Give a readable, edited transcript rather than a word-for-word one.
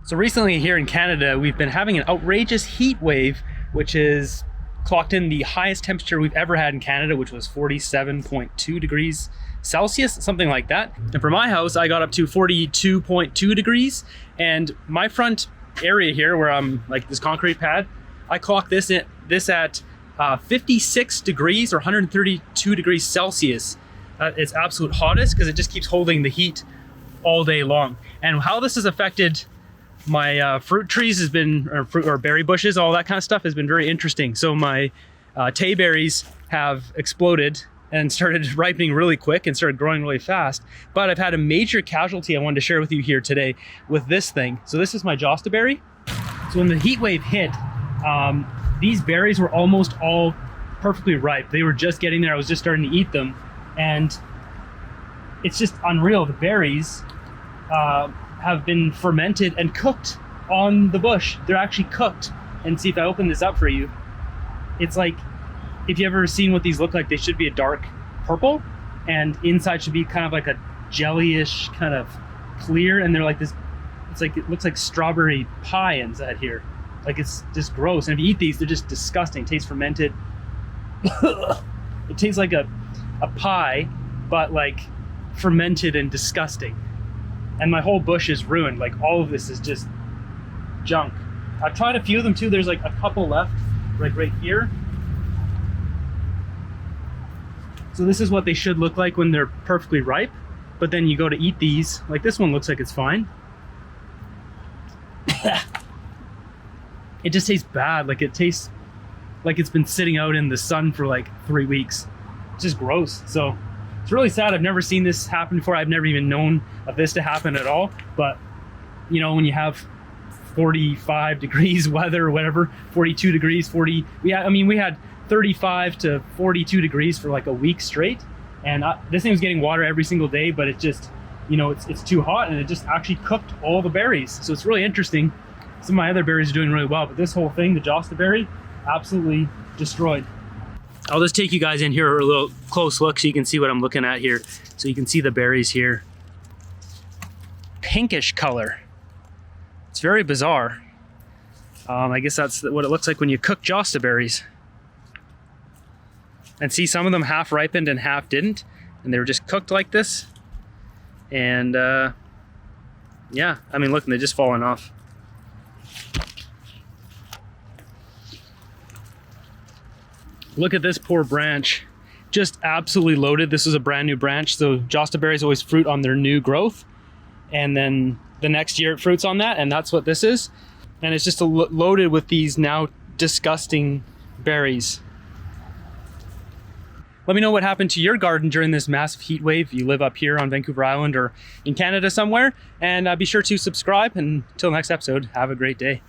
So recently here in Canada, we've been having an outrageous heat wave, which is clocked in the highest temperature we've ever had in Canada, which was 47.2 degrees Celsius, something like that. And for my house, I got up to 42.2 degrees. And my front area here where I'm like this concrete pad, I clocked this at 56 degrees or 132 degrees Celsius. It's absolute hottest because it just keeps holding the heat all day long. And how this has affected my fruit trees has been, or berry bushes, all that kind of stuff has been very interesting. So my tay berries have exploded and started ripening really quick and started growing really fast. But I've had a major casualty I wanted to share with you here today with this thing. So this is my Jostaberry. So when the heat wave hit, these berries were almost all perfectly ripe. They were just getting there. I was just starting to eat them. And it's just unreal. The berries have been fermented and cooked on the bush. They're actually cooked. And see, if I open this up for you, it's like, if you've ever seen what these look like, they should be a dark purple, and inside should be kind of like a jellyish kind of clear, and they're like this, it's like, it looks like strawberry pie inside here. Like, it's just gross. And if you eat these, they're just disgusting. It tastes fermented. It tastes like a pie, but like fermented and disgusting. And my whole bush is ruined. Like, all of this is just junk. I've tried a few of them too. There's like a couple left, like right here. So this is what they should look like when they're perfectly ripe. But then you go to eat these, like this one looks like it's fine. It just tastes bad. Like, it tastes like it's been sitting out in the sun for like 3 weeks. It's just gross. So it's really sad. I've never seen this happen before. I've never even known of this to happen at all. But you know, when you have 45 degrees weather or whatever, 42 degrees, 40, we had 35 to 42 degrees for like a week straight. And this thing was getting water every single day, but it just, you know, it's too hot, and it just actually cooked all the berries. So it's really interesting. Some of my other berries are doing really well, but this whole thing, the Jostaberry, absolutely destroyed. I'll just take you guys in here for a little close look so you can see what I'm looking at here. So you can see the berries here. Pinkish color. It's very bizarre. I guess that's what it looks like when you cook Jostaberries. And see, some of them half ripened and half didn't, and they were just cooked like this. And yeah, I mean, look, they're just falling off. Look at this poor branch, just absolutely loaded. This is a brand new branch. So Jostaberries always fruit on their new growth, and then the next year it fruits on that, and that's what this is. And it's just loaded with these now disgusting berries. Let me know what happened to your garden during this massive heat wave. You live up here on Vancouver Island or in Canada somewhere, and be sure to subscribe. And until next episode, have a great day.